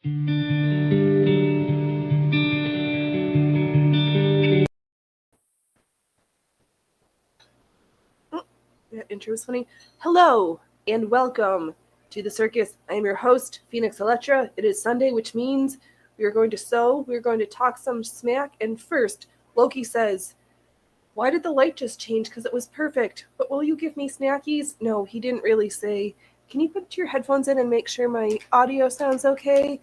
That intro was funny. Hello and welcome to the circus. I am your host, Phoenix Electra. It is Sunday, which means we are going to sew, we are going to talk some smack, and first, Loki says, "Why did the light just change? Because it was perfect. But will you give me snackies?" No, he didn't really say. Can you put your headphones in and make sure my audio sounds okay?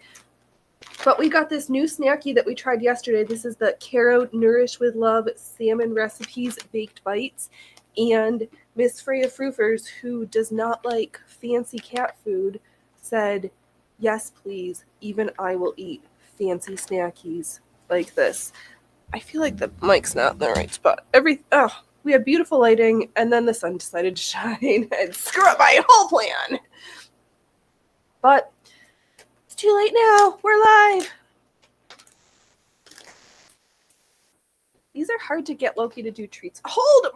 But we got this new snacky that we tried yesterday. This is the Caro Nourish with Love Salmon Recipes Baked Bites. And Miss Freya Frufers, who does not like fancy cat food, said, "Yes, please. Even I will eat fancy snackies like this." I feel like the mic's not in the right spot. We had beautiful lighting, and then the sun decided to shine and screw up my whole plan. But it's too late now. We're live. These are hard to get Loki to do treats. Hold on.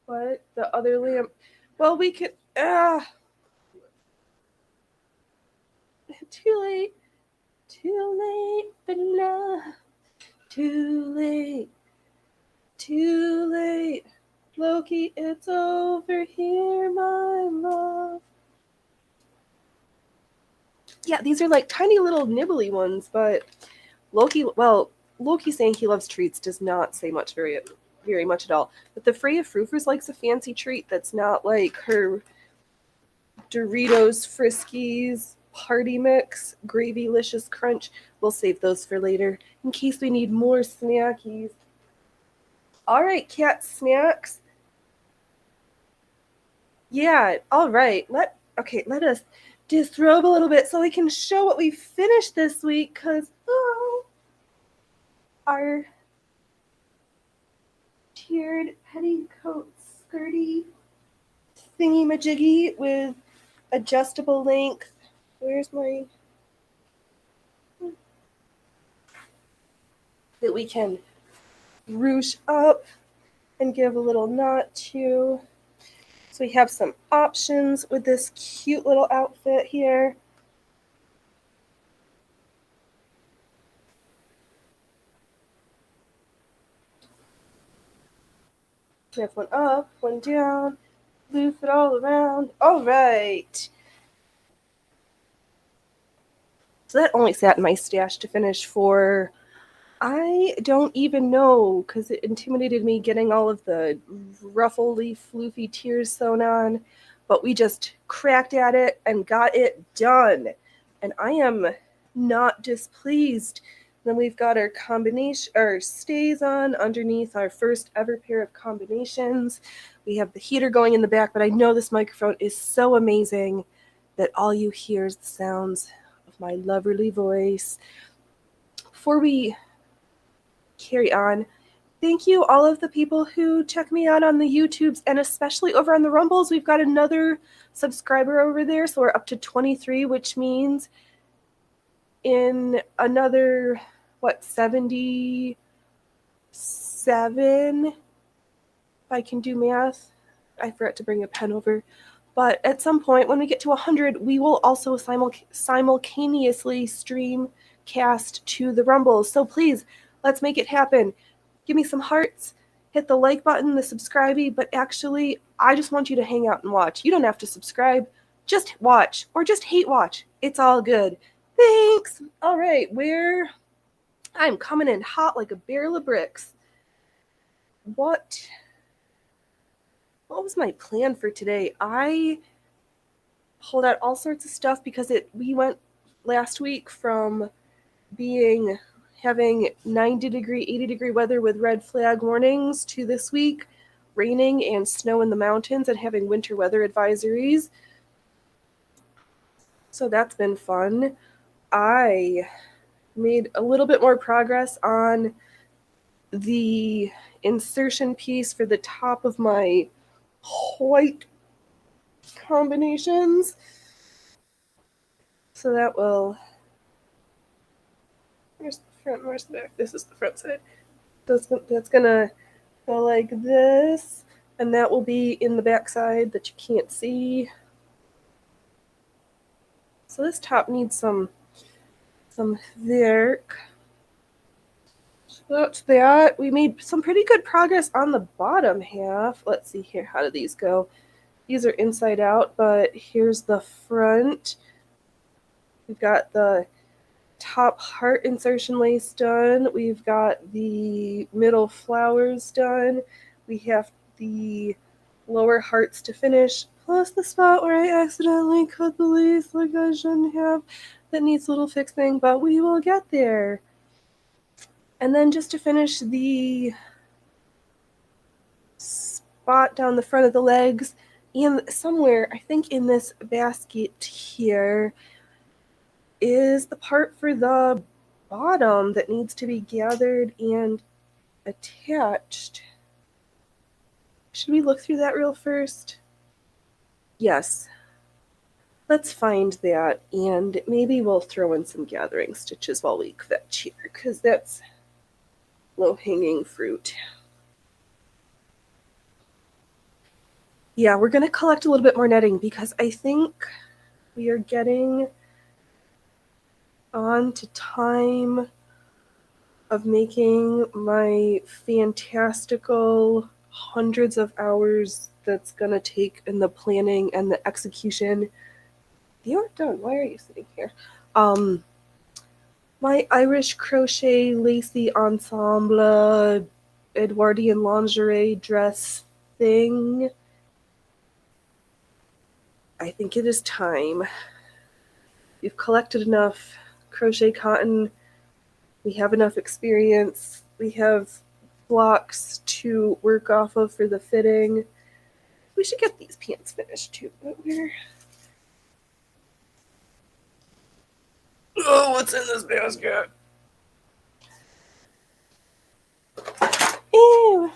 What? The other lamp? Well, we could, too late, but love. Too late. Loki, it's over here, my love. Yeah, these are like tiny little nibbly ones, but Loki saying he loves treats does not say much very much at all. But the Freya Frufers likes a fancy treat that's not like her Doritos Friskies Party Mix Gravylicious Crunch. We'll save those for later in case we need more snackies. All right, cat snacks. Yeah, all right. Let us disrobe a little bit so we can show what we finished this week, because our tiered petticoat skirty thingy majiggy with adjustable length. Where's my that we can ruche up and give a little knot to. So we have some options with this cute little outfit here. We have one up, one down, loop it all around. All right. So that only sat in my stash to finish for, I don't even know, because it intimidated me getting all of the ruffly, floofy tears sewn on. But we just cracked at it and got it done. And I am not displeased. Then we've got our stays on underneath our first ever pair of combinations. We have the heater going in the back, but I know this microphone is so amazing that all you hear is the sounds of my loverly voice. Before we carry on, thank you all of the people who check me out on the YouTubes and especially over on the Rumbles. We've got another subscriber over there, so we're up to 23, which means in another 77, if I can do math. I forgot to bring a pen over. But at some point when we get to 100, we will also simultaneously stream cast to the Rumbles. So please, let's make it happen. Give me some hearts, hit the like button, the subscribe-y, but actually, I just want you to hang out and watch. You don't have to subscribe. Just watch, or just hate watch. It's all good. Thanks. All right, I'm coming in hot like a barrel of bricks. What was my plan for today? I pulled out all sorts of stuff because we went last week from having 90-degree, 80-degree weather with red flag warnings to this week raining and snow in the mountains and having winter weather advisories. So that's been fun. I made a little bit more progress on the insertion piece for the top of my white combinations. So that will... Where's the front? Where's the back? This is the front side. That's gonna go like this, and that will be in the back side that you can't see. So this top needs some work. So that's that. We made some pretty good progress on the bottom half. Let's see here. How do these go? These are inside out, but here's the front. We've got the top heart insertion lace done. We've got the middle flowers done. We have the lower hearts to finish, plus the spot where I accidentally cut the lace like I shouldn't have. That needs a little fixing, but we will get there. And then just to finish the spot down the front of the legs, and somewhere, I think in this basket here, is the part for the bottom that needs to be gathered and attached. Should we look through that real first? Yes. Let's find that, and maybe we'll throw in some gathering stitches while we fetch here, because that's low-hanging fruit. Yeah, we're going to collect a little bit more netting because I think we are getting on to time of making my fantastical hundreds of hours that's going to take in the planning and the execution. You are done. Why are you sitting here? My Irish crochet lacy ensemble Edwardian lingerie dress thing. I think it is time. We've collected enough crochet cotton. We have enough experience. We have blocks to work off of for the fitting. We should get these pants finished too, but we're... Oh, what's in this basket? Ew.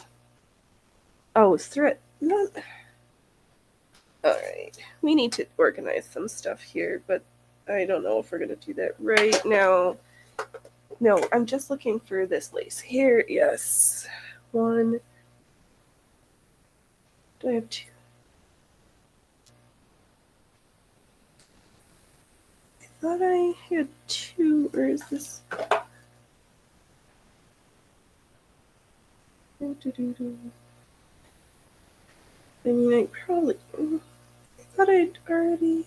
Oh, thread. Alright. We need to organize some stuff here, but I don't know if we're going to do that right now. No, I'm just looking for this lace. Here, yes. One. Do I have two? I thought I had two, or is this... I mean, I probably... I thought I'd already...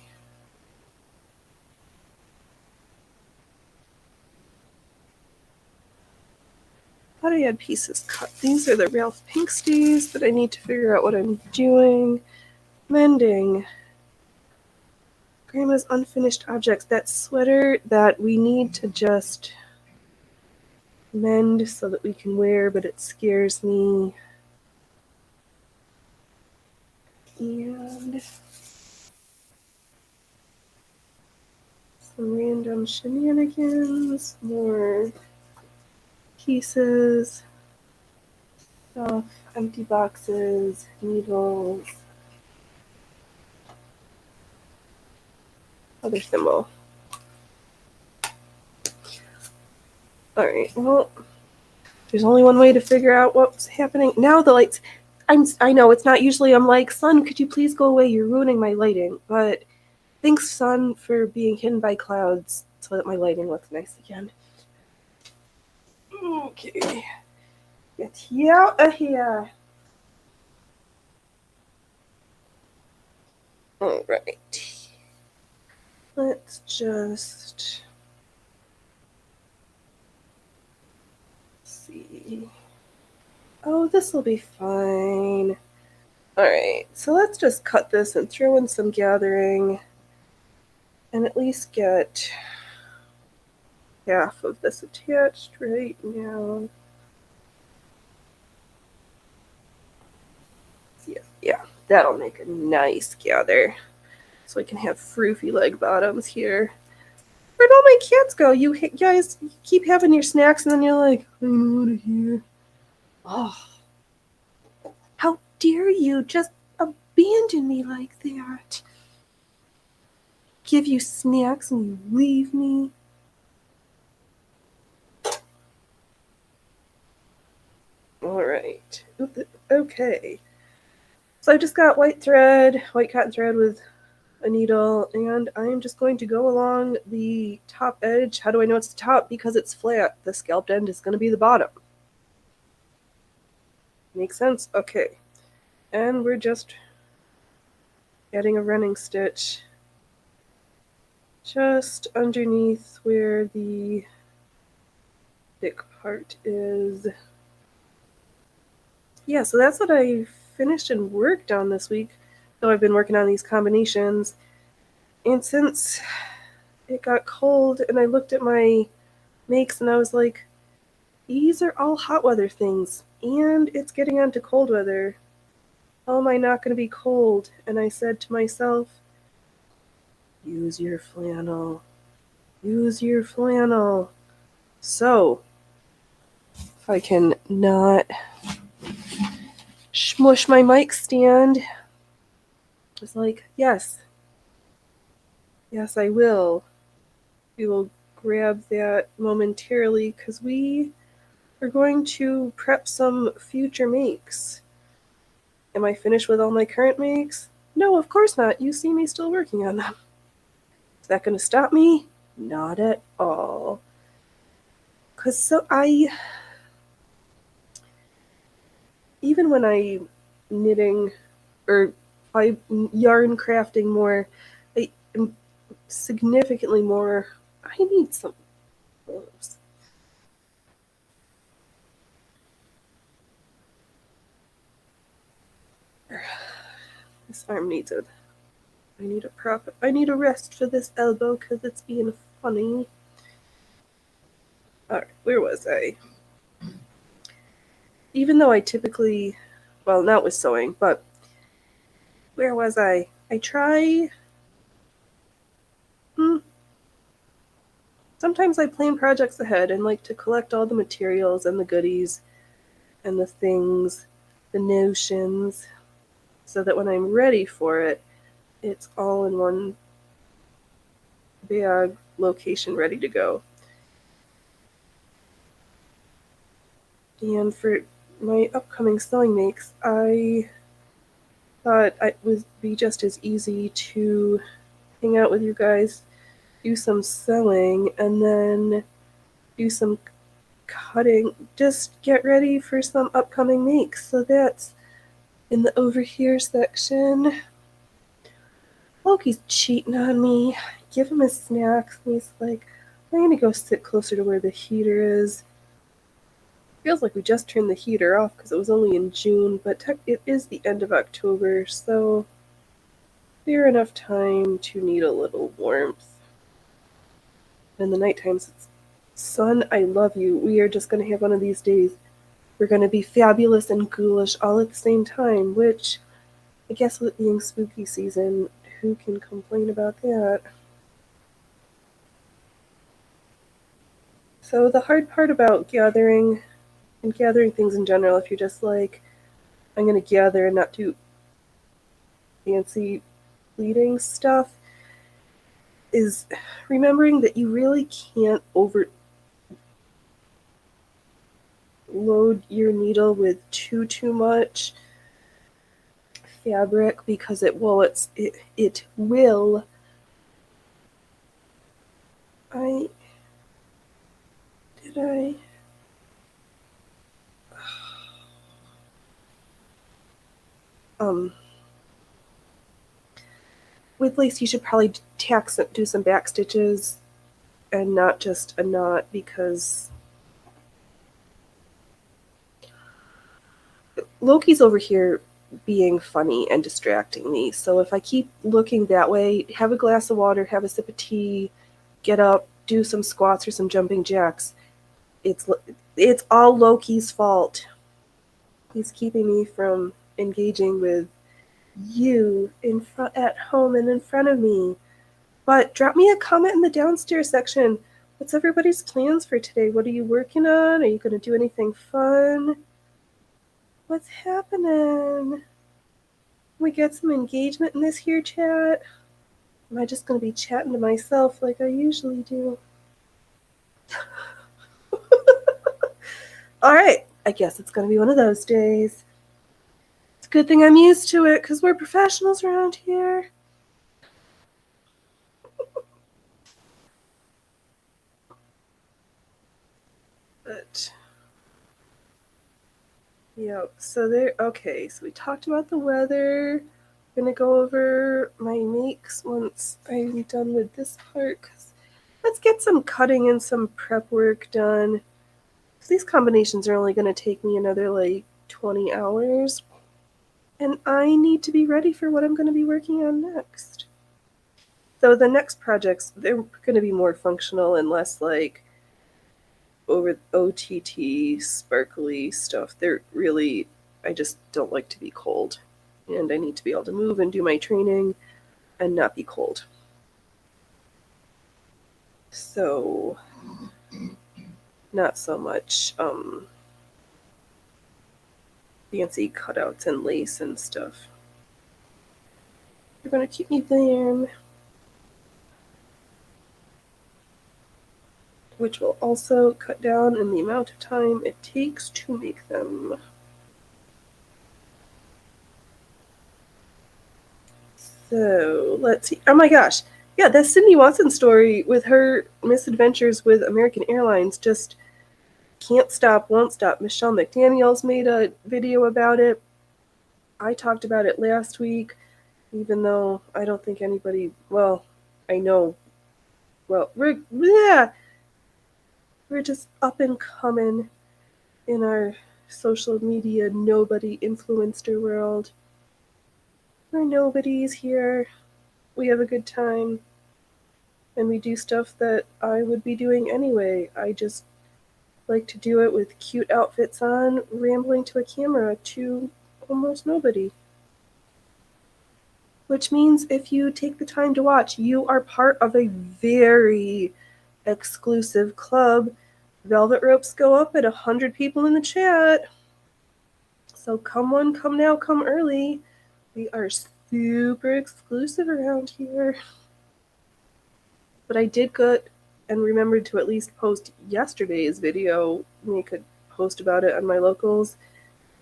I thought I had pieces cut. These are the Ralph Pinksties that I need to figure out what I'm doing. Mending. Grandma's unfinished objects. That sweater that we need to just mend so that we can wear, but it scares me. And some random shenanigans, more pieces, stuff, empty boxes, needles, other symbol. Alright, well, there's only one way to figure out what's happening. Now the lights, I know it's not usually I'm like, sun, could you please go away? You're ruining my lighting. But thanks, sun, for being hidden by clouds so that my lighting looks nice again. Okay. Get you out of here. Alright. Let's just see. Oh, this will be fine. Alright, so let's just cut this and throw in some gathering and at least get half of this attached right now. Yeah, that'll make a nice gather. So I can have froofy leg bottoms here. Where'd all my cats go? You guys keep having your snacks and then you're like, I'm out of here. Oh. How dare you just abandon me like that? Give you snacks and you leave me. right. Okay. So I just got white cotton thread with a needle, and I'm just going to go along the top edge. How do I know it's the top? Because it's flat. The scalped end is going to be the bottom. Makes sense? Okay. And we're just adding a running stitch just underneath where the thick part is. Yeah, so that's what I finished and worked on this week, though I've been working on these combinations. And since it got cold and I looked at my makes and I was like, these are all hot weather things, and it's getting on to cold weather. How am I not going to be cold? And I said to myself, use your flannel. Use your flannel. So, if I can not smush my mic stand, it's like, yes, I will. We will grab that momentarily because we are going to prep some future makes. Am I finished with all my current makes? No, of course not. You see me still working on them. Is that going to stop me? Not at all. Because even when I'm knitting or I yarn crafting more, I am significantly more. I need some gloves. This arm needs it. I need a rest for this elbow because it's being funny. Alright, where was I? Even though I typically, well, not with sewing, but where was I? I try. Sometimes I plan projects ahead and like to collect all the materials and the goodies and the things, the notions, so that when I'm ready for it, it's all in one bag location ready to go. And for my upcoming sewing makes, I thought it would be just as easy to hang out with you guys, do some sewing, and then do some cutting. Just get ready for some upcoming makes. So that's in the over here section. Loki's cheating on me. Give him a snack. And he's like, I'm going to go sit closer to where the heater is. Feels like we just turned the heater off because it was only in June, but it is the end of October, so fair enough time to need a little warmth. In the night times, it's, son, I love you. We are just going to have one of these days. We're going to be fabulous and ghoulish all at the same time, which, I guess with it being spooky season, who can complain about that? So the hard part about gathering things in general, if you're just like, I'm going to gather and not do fancy bleeding stuff, is remembering that you really can't overload your needle with too much fabric because it will. With lace, you should probably do some back stitches and not just a knot, because Loki's over here being funny and distracting me. So if I keep looking that way, have a glass of water, have a sip of tea, get up, do some squats or some jumping jacks. It's all Loki's fault. He's keeping me from engaging with you at home and in front of me. But drop me a comment in the downstairs section. What's everybody's plans for today? What are you working on? Are you going to do anything fun? What's happening? We get some engagement in this here chat? Am I just going to be chatting to myself like I usually do? All right. I guess it's going to be one of those days. It's a good thing I'm used to it because we're professionals around here. But yeah, so so we talked about the weather. I'm gonna go over my makes once I'm done with this part, because let's get some cutting and some prep work done. These combinations are only gonna take me another like 20 hours, and I need to be ready for what I'm gonna be working on next. So the next projects, they're gonna be more functional and less like over OTT sparkly stuff. They're really, I just don't like to be cold, and I need to be able to move and do my training and not be cold. So not so much fancy cutouts and lace and stuff. You're gonna keep me warm, which will also cut down in the amount of time it takes to make them. So let's see. Oh my gosh. Yeah, that Sydney Watson story with her misadventures with American Airlines just can't stop, won't stop. Michelle McDaniels made a video about it. I talked about it last week, even though I don't think anybody, well, I know, well, we're just up and coming in our social media nobody influencer world. We're nobodies here. We have a good time. And we do stuff that I would be doing anyway. I just like to do it with cute outfits on, rambling to a camera to almost nobody. Which means if you take the time to watch, you are part of a very exclusive club. Velvet ropes go up at 100 people in the chat. So come on, come now, come early. We are super exclusive around here. But I did get and remembered to at least post yesterday's video, make a post about it on my locals.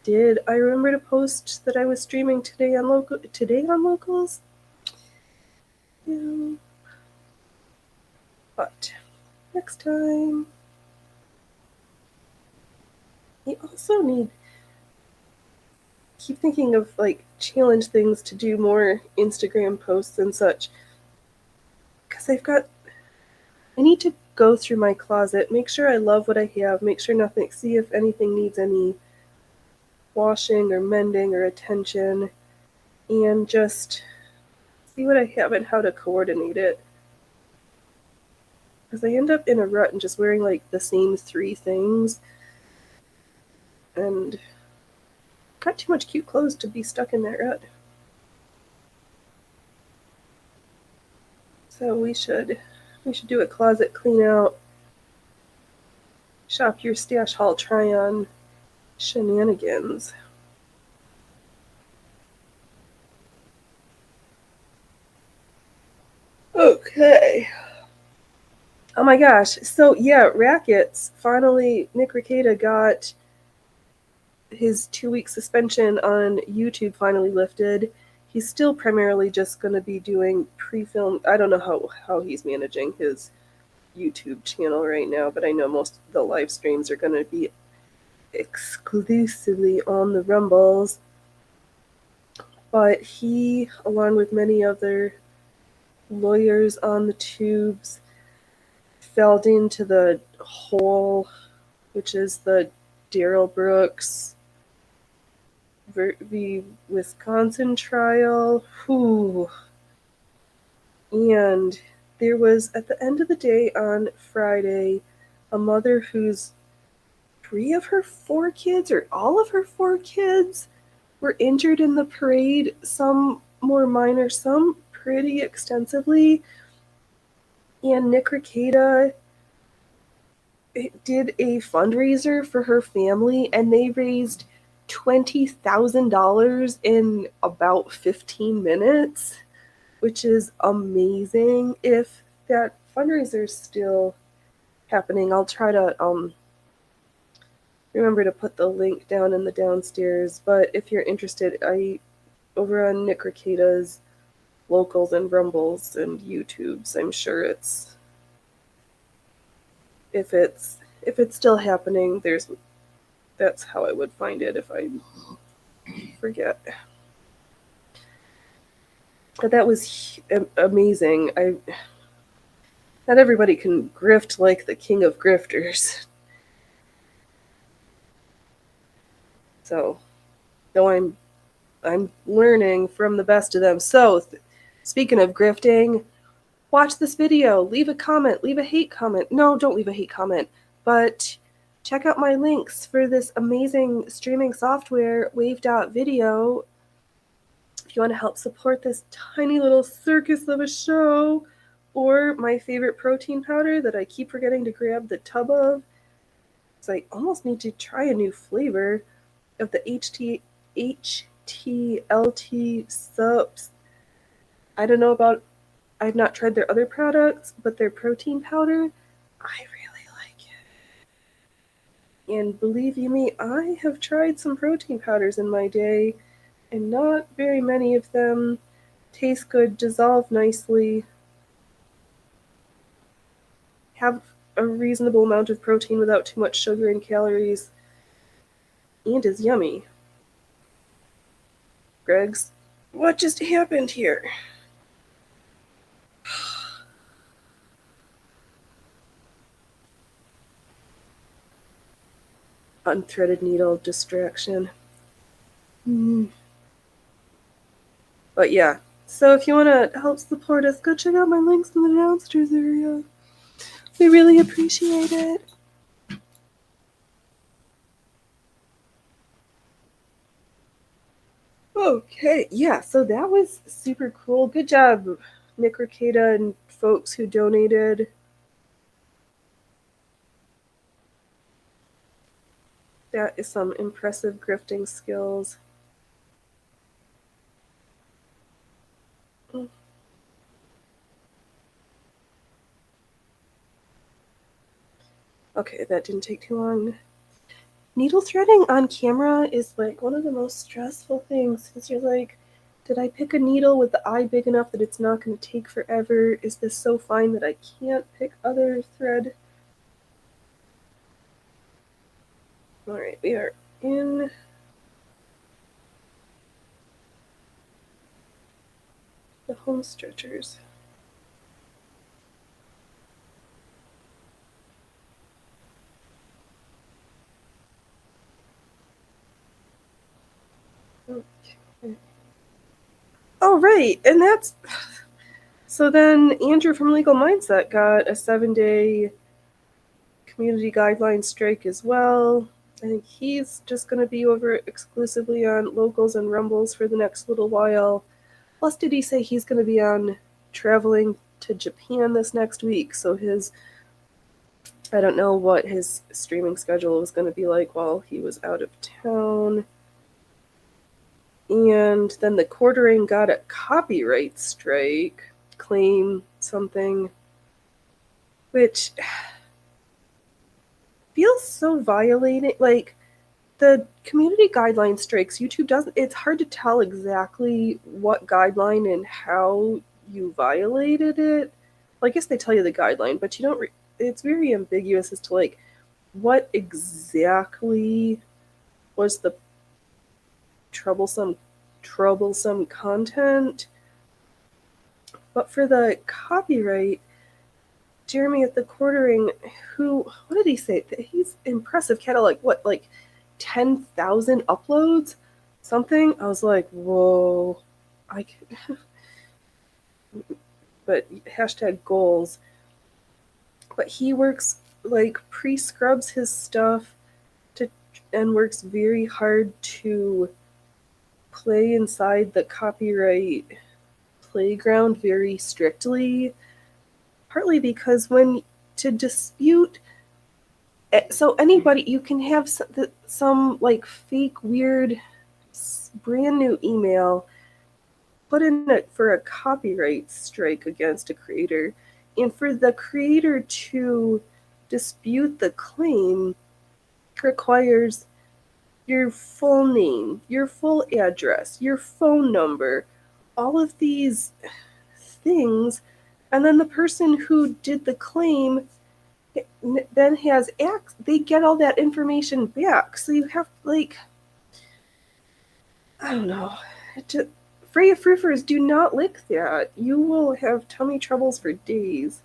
Did I remember to post that I was streaming today on locals? Yeah. But next time. We also keep thinking of like challenge things to do more Instagram posts and such. Because I need to go through my closet, make sure I love what I have, make sure see if anything needs any washing or mending or attention, and just see what I have and how to coordinate it. Because I end up in a rut and just wearing like the same 3 things, and got too much cute clothes to be stuck in that rut. So we should do a closet clean out, shop your stash haul try on shenanigans. Okay. Oh my gosh. So yeah, Rackets. Finally, Nick Rekieta got his 2-week suspension on YouTube finally lifted. He's still primarily just going to be doing pre-film. I don't know how he's managing his YouTube channel right now, but I know most of the live streams are going to be exclusively on the Rumbles. But he, along with many other lawyers on the tubes, fell into the hole, which is the Daryl Brooks v. Wisconsin trial. Whew. And there was, at the end of the day on Friday, a mother whose 3 of her 4 kids, or all of her 4 kids, were injured in the parade, some more minor, some pretty extensively. And Nick Rekieta did a fundraiser for her family, and they raised $20,000 in about 15 minutes, which is amazing. If that fundraiser is still happening, I'll try to remember to put the link down in the downstairs. But if you're interested, over on Nick Recatta's Locals and Rumbles and YouTubes, I'm sure if it's still happening, that's how I would find it if I forget. But that was amazing. Not everybody can grift like the king of grifters. So, though I'm learning from the best of them. So, speaking of grifting, watch this video, leave a comment, leave a hate comment. No, don't leave a hate comment, but check out my links for this amazing streaming software, Wave.video. If you want to help support this tiny little circus of a show, or my favorite protein powder that I keep forgetting to grab the tub of, because I almost need to try a new flavor of the HTLT subs. I don't know about, I've not tried their other products, but their protein powder, I really like it. And believe you me, I have tried some protein powders in my day, and not very many of them taste good, dissolve nicely, have a reasonable amount of protein without too much sugar and calories, and is yummy. Greg's, what just happened here? Unthreaded needle distraction. But yeah, so if you want to help support us, go check out my links in the downstairs area. We really appreciate it. Okay, yeah, so that was super cool. Good job, Nick Recatta and folks who donated. That is some impressive grifting skills. Okay, that didn't take too long. Needle threading on camera is like one of the most stressful things, because you're like, did I pick a needle with the eye big enough that it's not going to take forever? Is this so fine that I can't pick other thread? Alright, we are in the home stretchers. Okay. Oh, right, and that's... So then Andrew from Legal Mindset got a 7-day community guideline strike as well. I think he's just going to be over exclusively on Locals and Rumbles for the next little while. Plus, did he say he's going to be on traveling to Japan this next week? So I don't know what his streaming schedule was going to be like while he was out of town. And then the Quartering got a copyright strike, claim something, which feels so violating. Like, the community guideline strikes, YouTube doesn't, it's hard to tell exactly what guideline and how you violated it. Well, I guess they tell you the guideline, but you don't, it's very ambiguous as to like what exactly was the troublesome content. But for the copyright, Jeremy at the Quartering, what did he say? He's impressive catalog. What, like 10,000 uploads? Something? I was like, whoa. But hashtag goals. But he works, like, pre-scrubs his stuff and works very hard to play inside the copyright playground very strictly. Partly because to dispute, so anybody, you can have some like fake weird brand new email put in it for a copyright strike against a creator, and for the creator to dispute the claim, requires your full name, your full address, your phone number, all of these things, and then the person who did the claim then has they get all that information back. So you have, like, I don't know. Freya Frufers, do not lick that. You will have tummy troubles for days.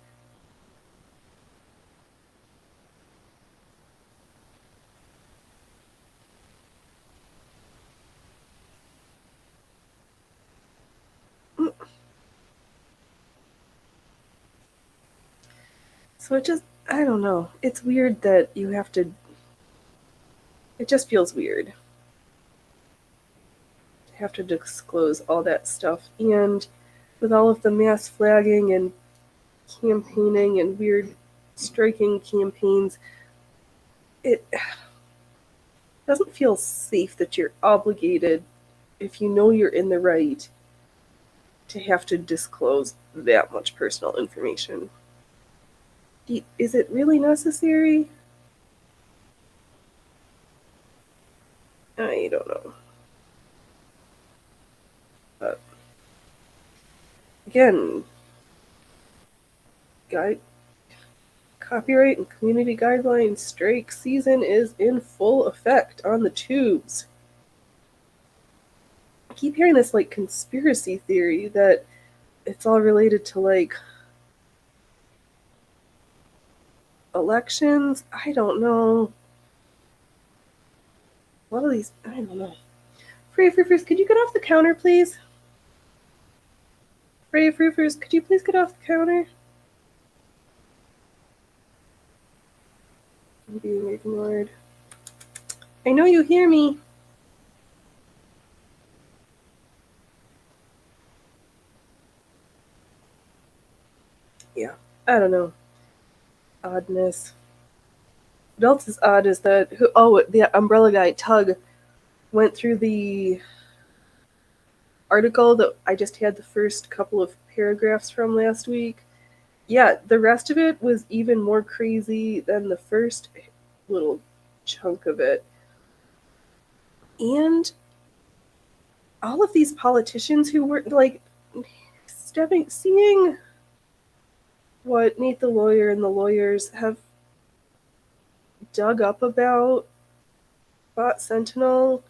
So I don't know. It's weird that you have to, it just feels weird to have to disclose all that stuff. And with all of the mass flagging and campaigning and weird striking campaigns, it doesn't feel safe that you're obligated, if you know you're in the right, to have to disclose that much personal information. Is it really necessary? I don't know. But again, copyright and community guidelines strike season is in full effect on the tubes. I keep hearing this, like, conspiracy theory that it's all related to, like, elections. I don't know. What are these? I don't know. Freya Frufers, could you get off the counter, please? Freya Frufers, could you please get off the counter? I'm being ignored. I know you hear me. Yeah, I don't know. Oddness. What else is odd is that the umbrella guy Tug went through the article that I just had the first couple of paragraphs from last week. Yeah, the rest of it was even more crazy than the first little chunk of it. And all of these politicians who were, like, seeing what Nate the lawyer and the lawyers have dug up about Bot Sentinel,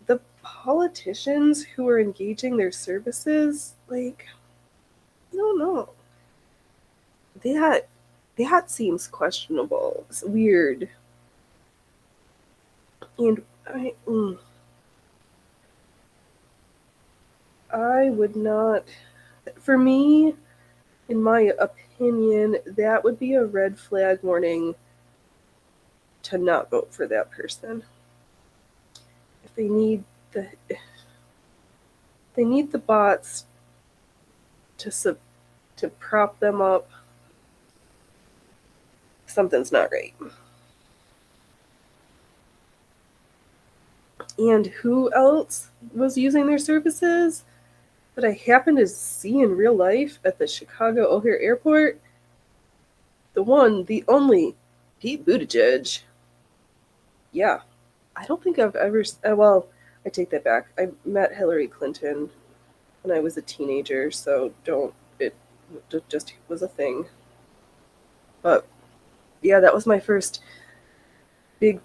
the politicians who are engaging their services, like, I don't know. That seems questionable. It's weird. And I would not, for me, in my opinion, that would be a red flag warning to not vote for that person. If they need the bots to prop them up, something's not right. And who else was using their services that I happened to see in real life at the Chicago O'Hare Airport? The one, the only, Pete Buttigieg. Yeah, I don't think I've ever. Well, I take that back. I met Hillary Clinton when I was a teenager, so it just was a thing. But yeah, that was my first big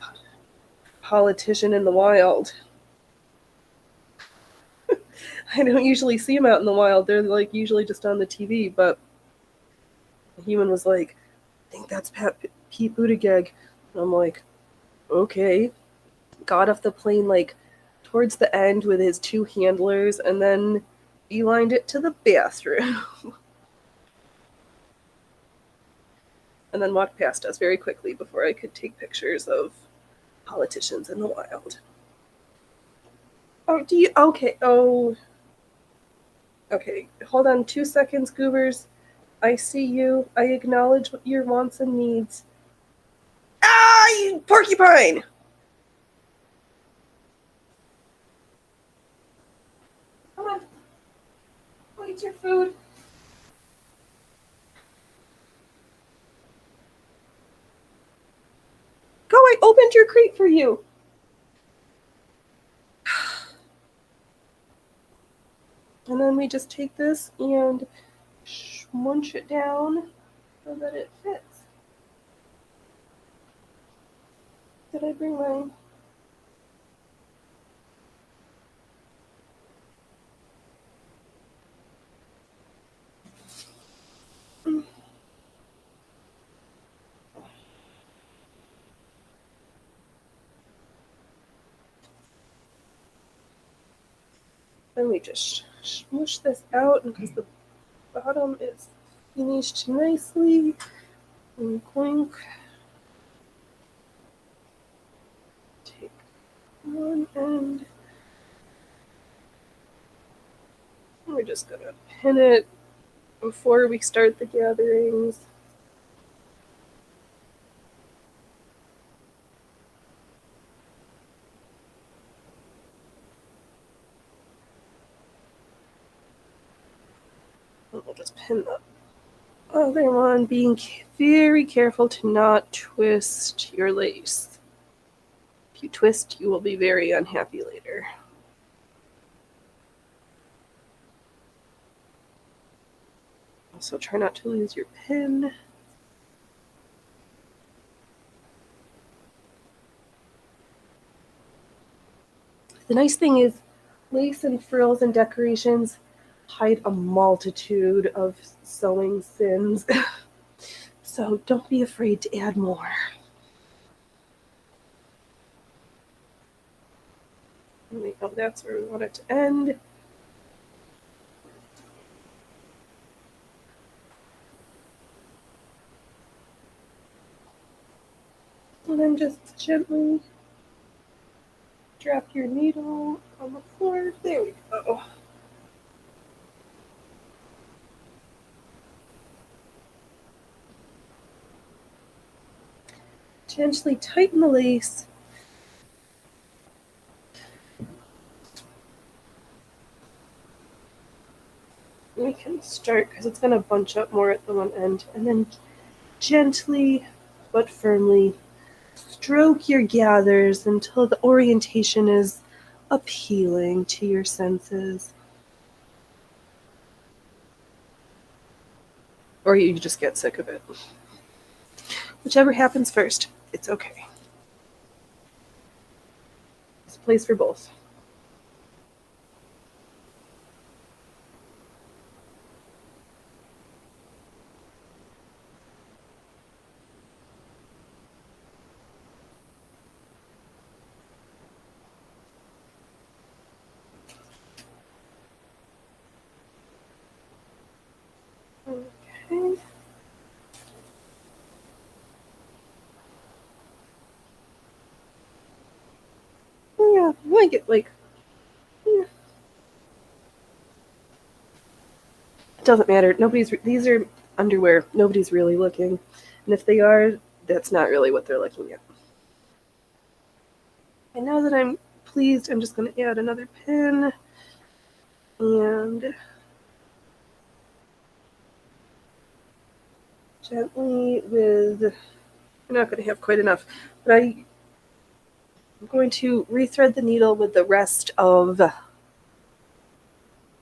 politician in the wild. I don't usually see them out in the wild. They're, like, usually just on the TV, but the human was like, I think that's Pete Buttigieg. And I'm like, okay. Got off the plane, like, towards the end with his two handlers, and then beelined it to the bathroom. And then walked past us very quickly before I could take pictures of politicians in the wild. Oh, do you? Okay. Oh. Okay. Hold on 2 seconds, goobers. I see you. I acknowledge your wants and needs. Ah, you porcupine! Come on. Go eat your food. Go, I opened treasure crate for you. And then we just take this and munch it down so that it fits. Did I bring my... Then we just smush this out because the bottom is finished nicely. And clink. Take one end. And we're just gonna pin it before we start the gatherings. And we'll just pin the other one, being very careful to not twist your lace. If you twist, you will be very unhappy later. Also, try not to lose your pin. The nice thing is, lace and frills and decorations hide a multitude of sewing sins. So don't be afraid to add more. Oh, that's where we want it to end. And then just gently drop your needle on the floor. There we go. Gently tighten the lace. We can start, because it's going to bunch up more at the one end, and then gently but firmly stroke your gathers until the orientation is appealing to your senses. Or you just get sick of it. Whichever happens first, it's okay. There's a place for both. Okay. Oh yeah, I like it, like, yeah. It doesn't matter. These are underwear. Nobody's really looking. And if they are, that's not really what they're looking at. And now that I'm pleased, I'm just going to add another pin. And gently with, I'm not going to have quite enough, but I'm going to rethread the needle with the rest of the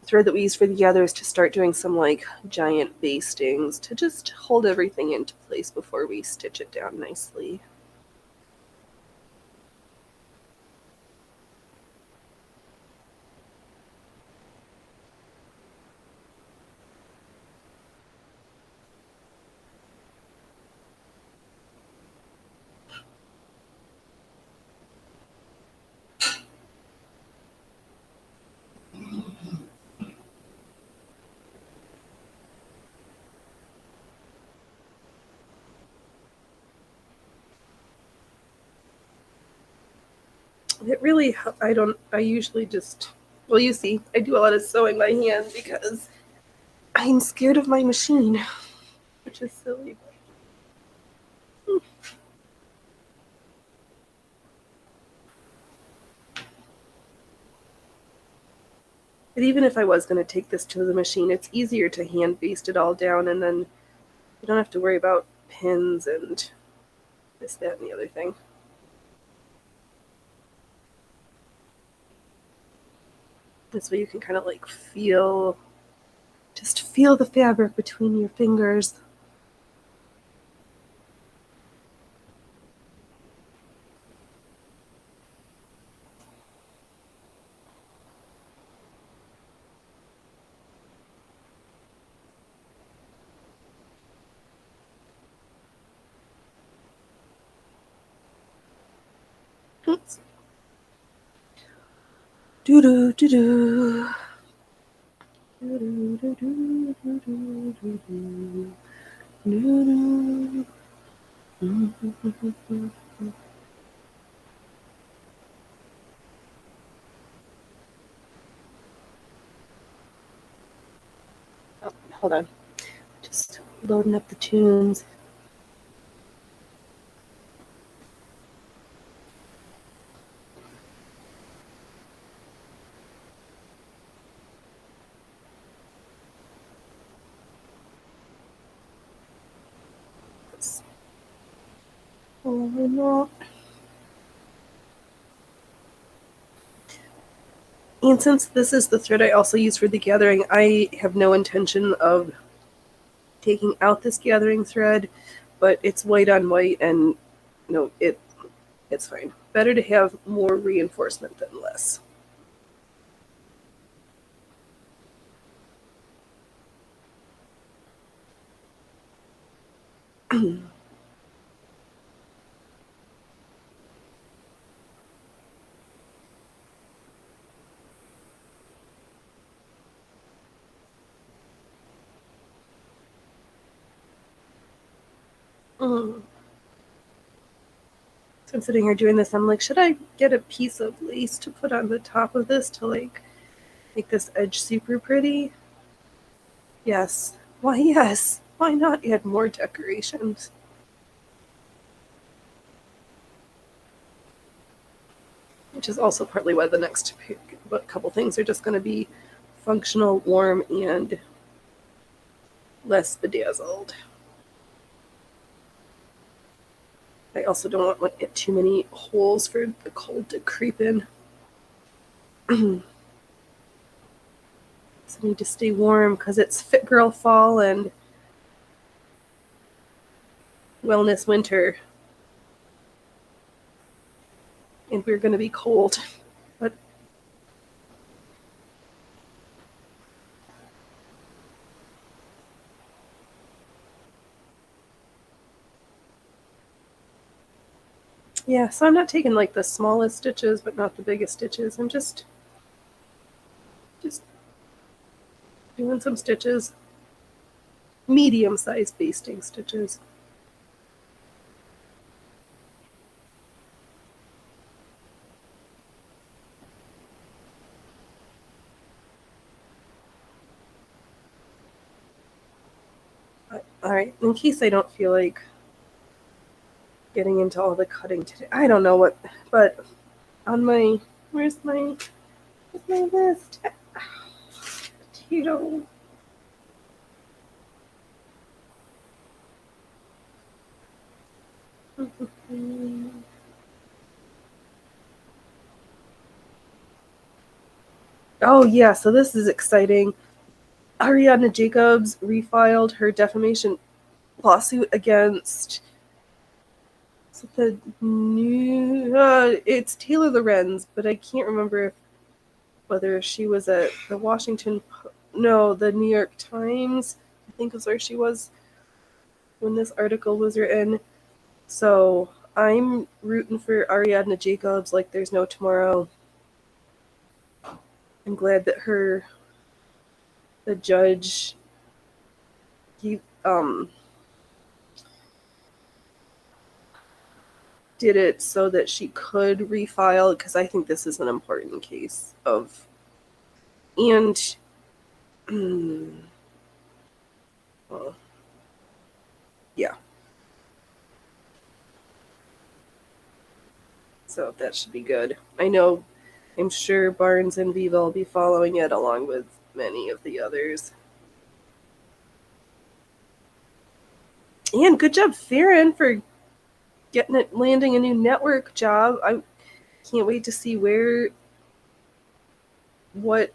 thread that we used for the others to start doing some like giant bastings to just hold everything into place before we stitch it down nicely. It really, I usually just, well, you see, I do a lot of sewing by hand because I'm scared of my machine, which is silly. But even if I was going to take this to the machine, it's easier to hand baste it all down, and then you don't have to worry about pins and this, that, and the other thing. This way you can kind of like feel the fabric between your fingers. Oops. Do do do do. Do do do do do do do do do. Oh, hold on. Just loading up the tunes. Oh, no. And since this is the thread I also use for the gathering, I have no intention of taking out this gathering thread, but it's white on white, and no, it's fine. Better to have more reinforcement than less. Mm. So I'm sitting here doing this. I'm like, should I get a piece of lace to put on the top of this to like make this edge super pretty? Yes. Why, yes. Why not add more decorations? Which is also partly why the next couple things are just going to be functional, warm, and less bedazzled. I also don't want like too many holes for the cold to creep in. So I need to stay warm because it's Fit Girl Fall and Wellness Winter. And we're going to be cold. But yeah, so I'm not taking like the smallest stitches, but not the biggest stitches. I'm just doing some stitches, medium-sized basting stitches. All right, in case I don't feel like getting into all the cutting today, I don't know what, but on my, where's my list? Potato. Oh yeah, so this is exciting. Ariadna Jacobs refiled her defamation lawsuit against the new. It's Taylor Lorenz, but I can't remember whether she was at the the New York Times. I think was where she was when this article was written. So I'm rooting for Ariadna Jacobs like there's no tomorrow. I'm glad that the judge, he did it so that she could refile, because I think this is an important case of, and well, yeah, so that should be good. I'm sure Barnes and Viva will be following it along with many of the others. And good job, Farron, for landing a new network job. I can't wait to see what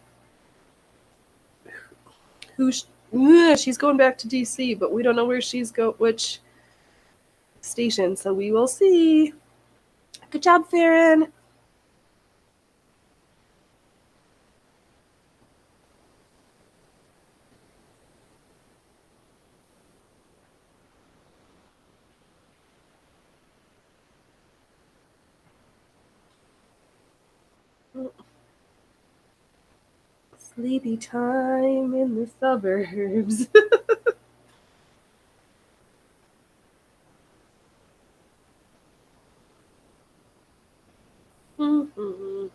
she's going back to DC, but we don't know where which station, so we will see. Good job, Farron. Sleepy time in the suburbs. Mm-hmm.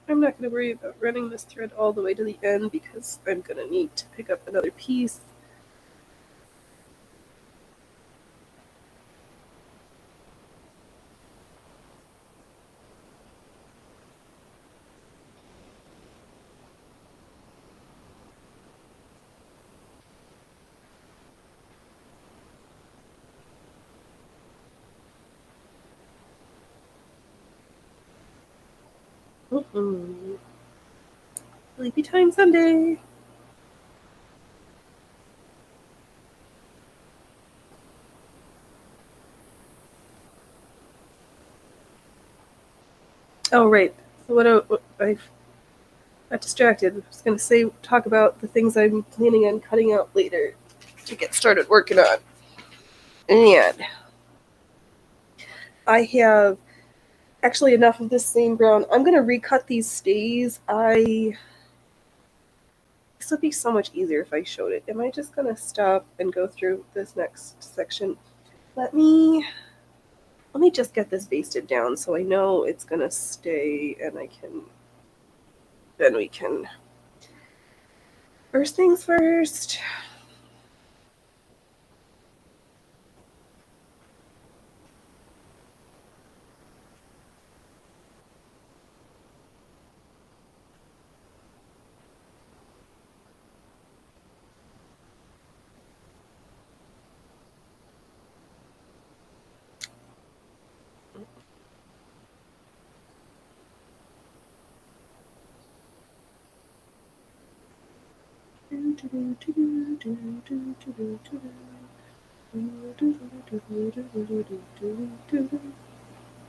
I'm not going to worry about running this thread all the way to the end because I'm going to need to pick up another piece. Mm-hmm. Sleepy time Sunday. Oh, right. So what I got distracted. I was going to talk about the things I'm planning on cutting out later to get started working on. And I have actually enough of this same brown. I'm going to recut these stays. This would be so much easier if I showed it. Am I just going to stop and go through this next section? Let me just get this basted down so I know it's going to stay and then we can, first things first.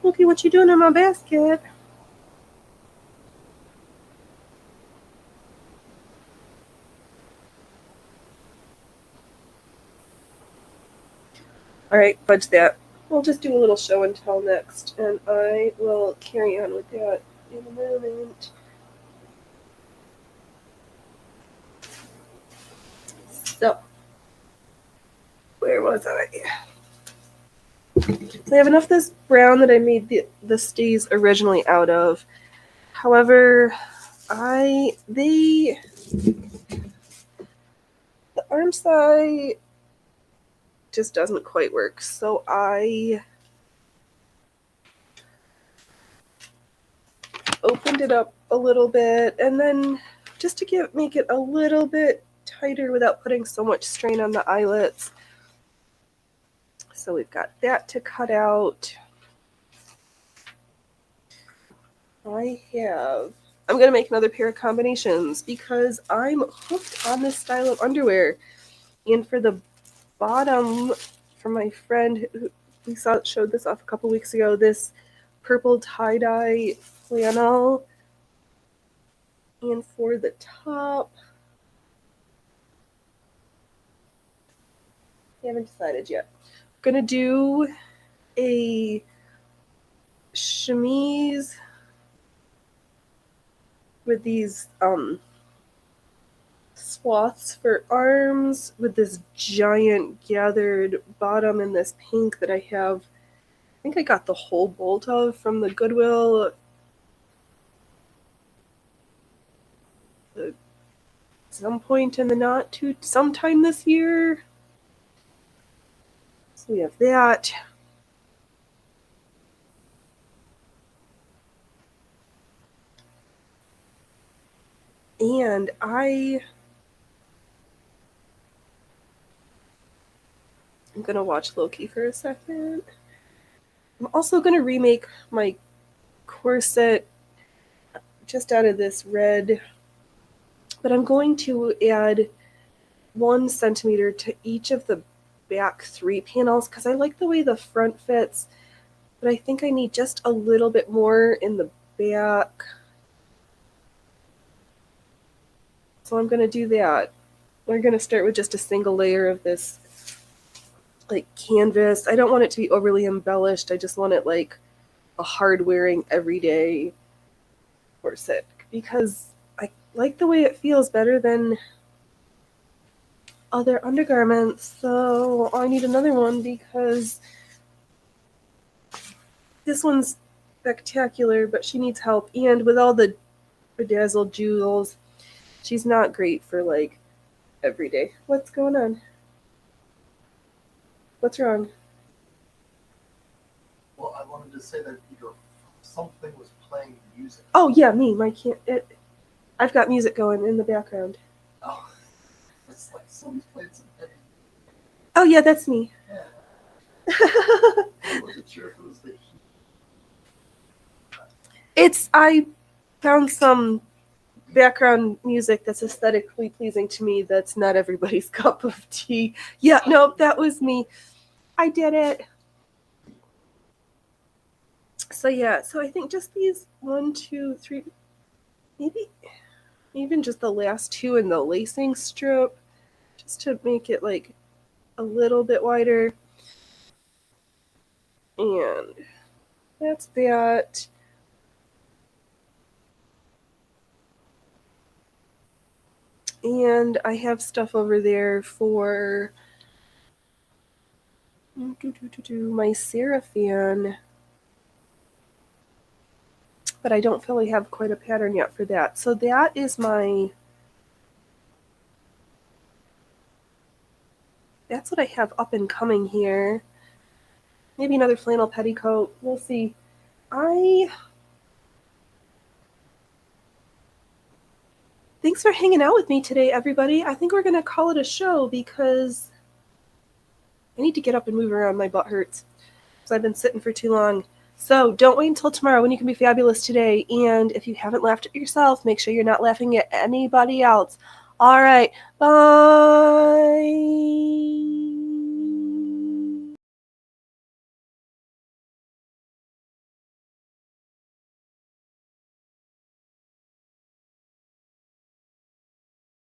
Look what you doing in my basket. Alright, fudge that. We'll just do a little show and tell next, and I will carry on with that in a moment. So, where was I? So I have enough of this brown that I made the stays originally out of. However, the arm side just doesn't quite work. So I opened it up a little bit, and then just to make it a little bit tighter without putting so much strain on the eyelets. So we've got that to cut out. I'm going to make another pair of combinations because I'm hooked on this style of underwear. And for the bottom, from my friend who we showed this off a couple weeks ago, this purple tie-dye flannel. And for the top, I haven't decided yet. I'm going to do a chemise with these swaths for arms with this giant gathered bottom and this pink that I have. I think I got the whole bolt of from the Goodwill at some point in the sometime this year. So we have that. And I'm going to watch Loki for a second. I'm also going to remake my corset just out of this red, but I'm going to add 1 centimeter to each of the back 3 panels because I like the way the front fits, but I think I need just a little bit more in the back. So I'm going to do that. We're going to start with just a single layer of this like canvas. I don't want it to be overly embellished. I just want it like a hard wearing everyday corset because I like the way it feels better than other undergarments. So I need another one because this one's spectacular, but she needs help. And with all the bedazzled jewels, she's not great for like every day. What's going on? What's wrong? Well, I wanted to say that something was playing music. Oh yeah, me. I've got music going in the background. Oh, it's like somebody's playing some heavy. Oh yeah, that's me. Yeah. I wasn't sure if it was the heat. I found some background music that's aesthetically pleasing to me that's not everybody's cup of tea. Yeah, no, that was me. I did it. So yeah, so I think just these 1, 2, 3, maybe even just the last 2 in the lacing strip, just to make it like a little bit wider. And that's that. And I have stuff over there for my Seraphim, but I don't feel I have quite a pattern yet for that. So that is that's what I have up and coming here. Maybe another flannel petticoat. We'll see. Thanks for hanging out with me today, everybody. I think we're going to call it a show because I need to get up and move around. My butt hurts because I've been sitting for too long. So don't wait until tomorrow when you can be fabulous today. And if you haven't laughed at yourself, make sure you're not laughing at anybody else. All right. Bye.